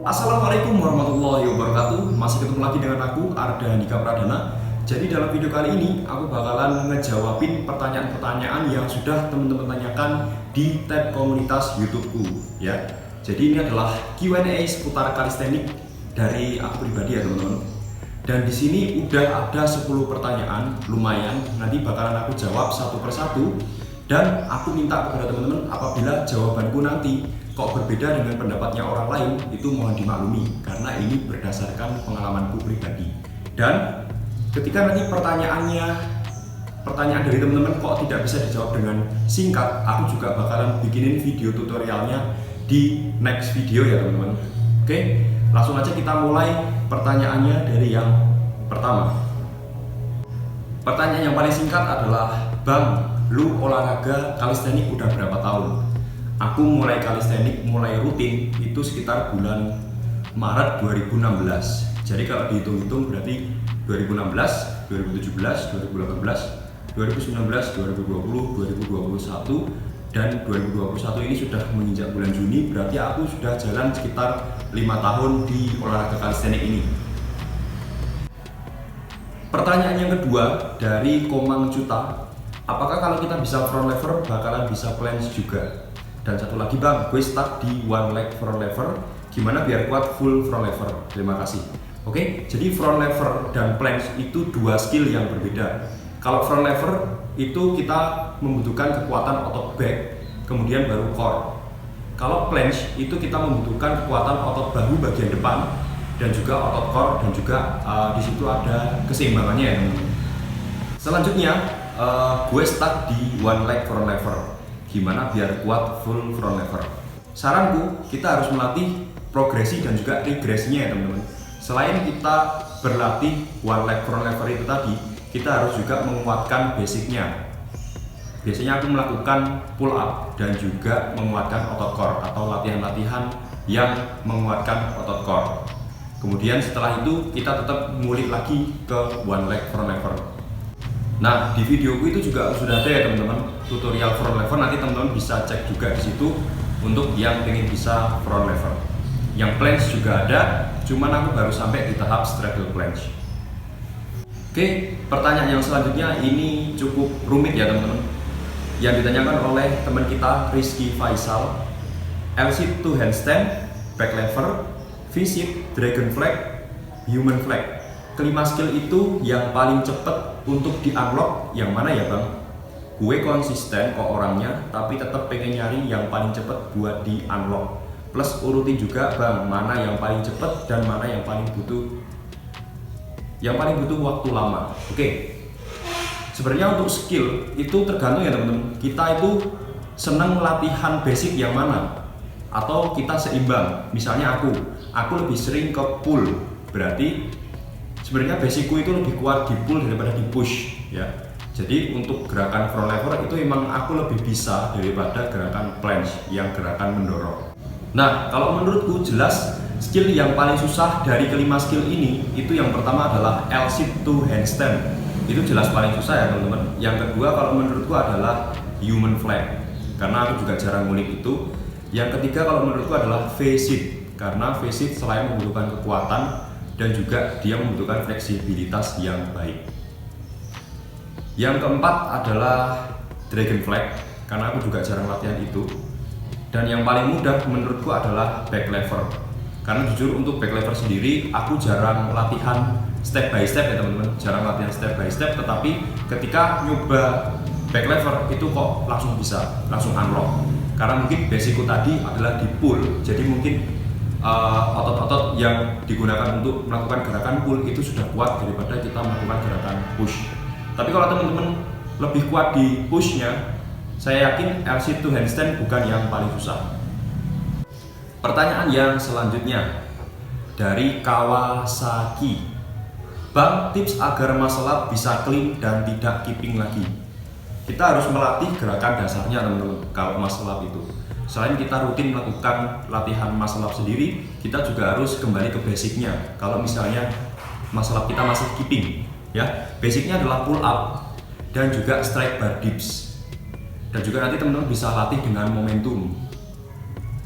Assalamualaikum warahmatullahi wabarakatuh. Masih ketemu lagi dengan aku, Arda Andika Pradana. Jadi dalam video kali ini aku bakalan ngejawabin pertanyaan-pertanyaan yang sudah teman-teman tanyakan di tab komunitas YouTubeku ya. Jadi ini adalah Q&A seputar kalistenik dari aku pribadi ya teman-teman. Dan di sini udah ada 10 pertanyaan, lumayan. Nanti bakalan aku jawab satu persatu. Dan aku minta kepada teman-teman apabila jawabanku nanti kok berbeda dengan pendapatnya orang lain, itu mohon dimaklumi karena ini berdasarkan pengalamanku pribadi. Dan ketika nanti pertanyaan dari teman-teman kok tidak bisa dijawab dengan singkat, aku juga bakalan bikinin video tutorialnya di next video ya teman-teman. Oke, langsung aja kita mulai pertanyaannya dari yang pertama. Pertanyaan yang paling singkat adalah, Bang, lu olahraga kalistenik udah berapa tahun? Aku mulai kalistenik, mulai rutin itu sekitar bulan Maret 2016. Jadi kalau dihitung-hitung berarti 2016, 2017, 2018, 2019, 2020, 2021 dan 2021 ini sudah menginjak bulan Juni, berarti aku sudah jalan sekitar 5 tahun di olahraga kalistenik ini. Pertanyaan yang kedua dari Komang Cuta, apakah kalau kita bisa front lever bakalan bisa planche juga? Dan satu lagi, Bang, gue stuck di one leg front lever, gimana biar kuat full front lever? Terima kasih. Oke, jadi front lever dan planche itu dua skill yang berbeda. Kalau front lever itu kita membutuhkan kekuatan otot back, kemudian baru core. Kalau planche itu kita membutuhkan kekuatan otot bahu bagian depan dan juga otot core, dan juga di situ ada keseimbangannya ya teman-teman. Selanjutnya gue stuck di one leg front lever, gimana biar kuat full front lever? Saranku, kita harus melatih progresi dan juga regresinya ya teman-teman. Selain kita berlatih one leg front lever itu tadi, kita harus juga menguatkan basicnya. Biasanya aku melakukan pull up dan juga menguatkan otot core atau latihan-latihan yang menguatkan otot core. Kemudian setelah itu kita tetap ngulik lagi ke one leg front lever. Nah, di videoku itu juga sudah ada ya teman-teman tutorial front lever, nanti teman-teman bisa cek juga di situ untuk yang pengen bisa front lever. Yang planche juga ada, cuman aku baru sampai di tahap straddle planche. Oke, pertanyaan yang selanjutnya ini cukup rumit ya teman-teman. Yang ditanyakan oleh teman kita Rizky Faisal, L-sit to handstand, back lever, V-sit, dragon flag, human flag. Kelima skill itu yang paling cepet untuk di unlock yang mana ya Bang? Gue konsisten kok orangnya, tapi tetap pengen nyari yang paling cepet buat di unlock. Plus urutin juga Bang, mana yang paling cepet dan mana yang paling butuh waktu lama. Oke. Sebenarnya untuk skill itu tergantung ya teman-teman. Kita itu senang latihan basic yang mana? Atau kita seimbang? Misalnya aku lebih sering ke pull, berarti sebenarnya basicku itu lebih kuat di pull daripada di push ya. Jadi untuk gerakan front lever itu emang aku lebih bisa daripada gerakan planche yang gerakan mendorong. Nah, kalau menurutku jelas skill yang paling susah dari kelima skill ini itu yang pertama adalah L-sit to handstand. Itu jelas paling susah ya teman-teman. Yang kedua kalau menurutku adalah human flag, karena aku juga jarang ngulik itu. Yang ketiga kalau menurutku adalah V-sit, karena V-sit selain membutuhkan kekuatan dan juga dia membutuhkan fleksibilitas yang baik. Yang keempat adalah dragon flag, karena aku juga jarang latihan itu. Dan yang paling mudah menurutku adalah back lever, karena jujur untuk back lever sendiri aku jarang latihan step by step ya teman-teman, jarang latihan step by step. Tetapi ketika nyoba back lever itu kok langsung unlock, karena mungkin basicku tadi adalah di pull, jadi mungkin otot-otot yang digunakan untuk melakukan gerakan pull itu sudah kuat daripada kita melakukan gerakan push. Tapi kalau teman-teman lebih kuat di pushnya, saya yakin L-sit to handstand bukan yang paling susah. Pertanyaan yang selanjutnya dari Kawasaki, Bang, tips agar muscle up bisa clean dan tidak keeping lagi. Kita harus melatih gerakan dasarnya teman-teman kalau muscle up itu. Selain kita rutin melakukan latihan muscle up sendiri, kita juga harus kembali ke basicnya. Kalau misalnya muscle up kita masih keeping, ya, basicnya adalah pull up dan juga strike bar dips. Dan juga nanti teman-teman bisa latih dengan momentum.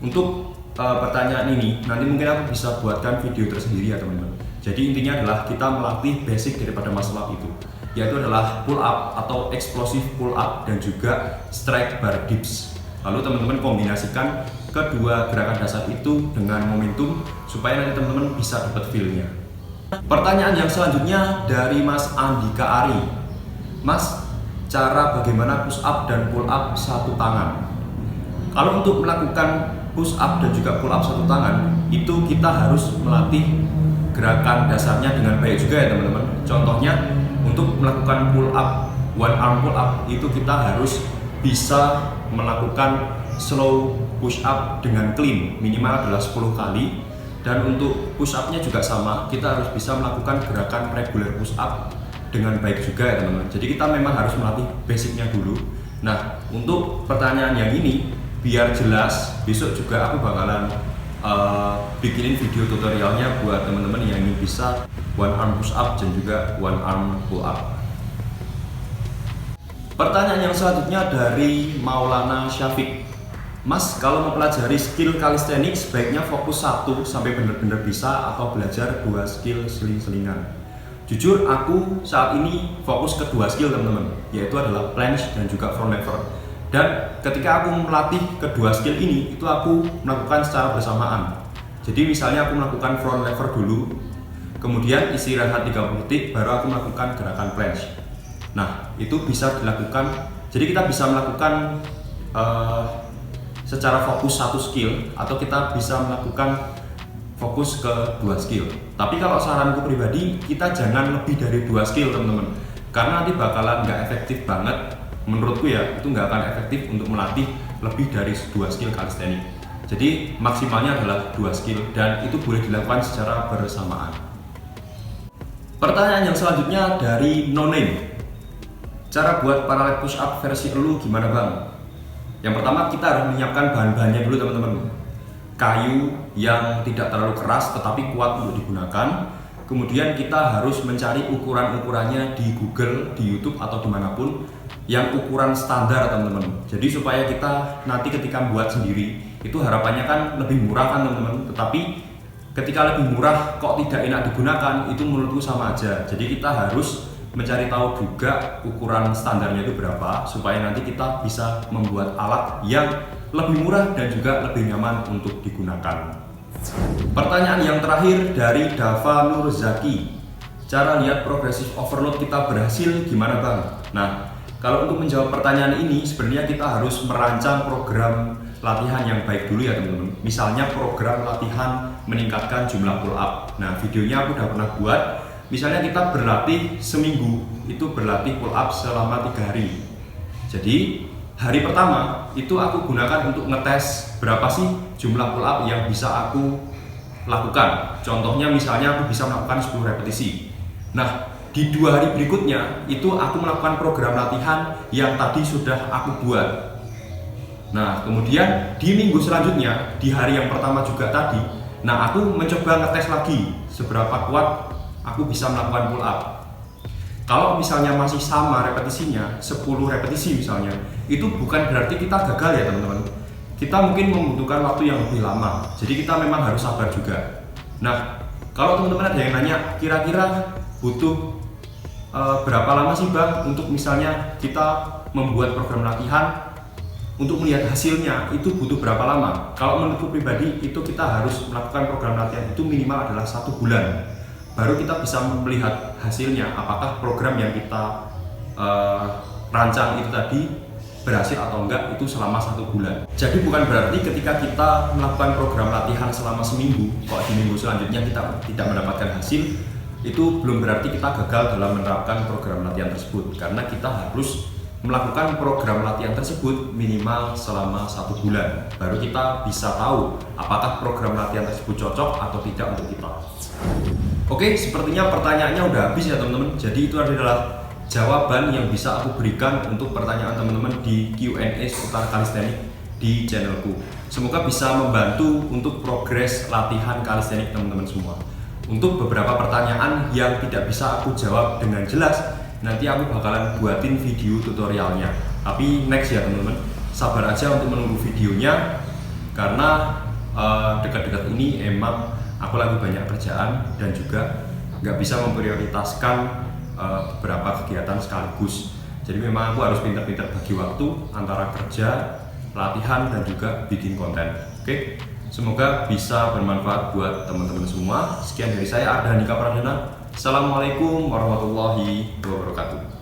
Untuk pertanyaan ini nanti mungkin aku bisa buatkan video tersendiri ya teman-teman. Jadi intinya adalah kita melatih basic daripada muscle up itu, yaitu adalah pull up atau explosive pull up dan juga strike bar dips. Lalu teman-teman kombinasikan kedua gerakan dasar itu dengan momentum supaya nanti teman-teman bisa dapat feel-nya. Pertanyaan yang selanjutnya dari Mas Andika Ari. Mas, cara bagaimana push up dan pull up satu tangan? Kalau untuk melakukan push up dan juga pull up satu tangan, itu kita harus melatih gerakan dasarnya dengan baik juga ya teman-teman. Contohnya untuk melakukan pull up, one arm pull up, itu kita harus bisa melakukan slow push up dengan clean, minimal adalah 10 kali. Dan untuk push up-nya juga sama, kita harus bisa melakukan gerakan regular push up dengan baik juga ya teman-teman. Jadi kita memang harus melatih basicnya dulu. Nah, untuk pertanyaan yang ini, biar jelas, besok juga aku bakalan bikinin video tutorialnya buat teman-teman yang ingin bisa one arm push up dan juga one arm pull up. Pertanyaan yang selanjutnya dari Maulana Syafiq. Mas, kalau mempelajari skill calisthenics sebaiknya fokus satu sampai benar-benar bisa atau belajar 2 skill seling-selingan? Jujur aku saat ini fokus ke 2 skill teman-teman, yaitu adalah planche dan juga front lever. Dan ketika aku melatih kedua skill ini, itu aku melakukan secara bersamaan. Jadi misalnya aku melakukan front lever dulu, kemudian istirahat 30 detik, baru aku melakukan gerakan planche. Nah, itu bisa dilakukan, jadi kita bisa melakukan secara fokus satu skill, atau kita bisa melakukan fokus ke 2 skill. Tapi kalau saranku pribadi, kita jangan lebih dari 2 skill teman-teman, karena nanti bakalan nggak efektif banget. Menurutku ya, itu nggak akan efektif untuk melatih lebih dari 2 skill calisthenics. Jadi maksimalnya adalah 2 skill dan itu boleh dilakukan secara bersamaan. Pertanyaan yang selanjutnya dari No Name. Cara buat parallel push up versi elu gimana bang? Yang pertama kita harus menyiapkan bahan-bahannya dulu teman-teman. Kayu yang tidak terlalu keras tetapi kuat untuk digunakan. Kemudian kita harus mencari ukuran-ukurannya di Google, di YouTube atau dimanapun yang ukuran standar teman-teman. Jadi supaya kita nanti ketika buat sendiri itu harapannya kan lebih murah kan teman-teman. Tetapi ketika lebih murah kok tidak enak digunakan, itu menurutku sama aja. Jadi kita harus mencari tahu juga ukuran standarnya itu berapa supaya nanti kita bisa membuat alat yang lebih murah dan juga lebih nyaman untuk digunakan. Pertanyaan yang terakhir dari Dava Nurzaki. Cara lihat progressive overload kita berhasil gimana bang? Nah, kalau untuk menjawab pertanyaan ini sebenarnya kita harus merancang program latihan yang baik dulu ya teman-teman. Misalnya program latihan meningkatkan jumlah pull up. Nah, videonya aku udah pernah buat. Misalnya kita berlatih seminggu, itu berlatih pull up selama 3 hari. Jadi hari pertama itu aku gunakan untuk ngetes berapa sih jumlah pull up yang bisa aku lakukan. Contohnya misalnya aku bisa melakukan 10 repetisi. Nah, di 2 hari berikutnya itu aku melakukan program latihan yang tadi sudah aku buat. Nah, kemudian di minggu selanjutnya, di hari yang pertama juga tadi, nah aku mencoba ngetes lagi seberapa kuat aku bisa melakukan pull up. Kalau misalnya masih sama repetisinya, 10 repetisi misalnya, itu bukan berarti kita gagal ya teman-teman. Kita mungkin membutuhkan waktu yang lebih lama, jadi kita memang harus sabar juga. Nah, kalau teman-teman ada yang nanya, kira-kira butuh berapa lama sih bang untuk misalnya kita membuat program latihan untuk melihat hasilnya, itu butuh berapa lama? Kalau menurutku pribadi, itu kita harus melakukan program latihan itu minimal adalah 1 bulan. Baru kita bisa melihat hasilnya, apakah program yang kita rancang itu tadi berhasil atau enggak, itu selama 1 bulan. Jadi bukan berarti ketika kita melakukan program latihan selama seminggu, kok di minggu selanjutnya kita tidak mendapatkan hasil, itu belum berarti kita gagal dalam menerapkan program latihan tersebut. Karena kita harus melakukan program latihan tersebut minimal selama 1 bulan. Baru kita bisa tahu apakah program latihan tersebut cocok atau tidak untuk kita. Oke, sepertinya pertanyaannya udah habis ya teman-teman. Jadi itu adalah jawaban yang bisa aku berikan untuk pertanyaan teman-teman di Q&A seputar calisthenics di channelku. Semoga bisa membantu untuk progres latihan calisthenics teman-teman semua. Untuk beberapa pertanyaan yang tidak bisa aku jawab dengan jelas, nanti aku bakalan buatin video tutorialnya. Tapi next ya teman-teman, sabar aja untuk menunggu videonya, karena dekat-dekat ini emang aku lagi banyak kerjaan dan juga nggak bisa memprioritaskan beberapa kegiatan sekaligus. Jadi memang aku harus pintar-pintar bagi waktu antara kerja, latihan, dan juga bikin konten. Oke, semoga bisa bermanfaat buat teman-teman semua. Sekian dari saya, Arda Handika Pradana. Assalamualaikum warahmatullahi wabarakatuh.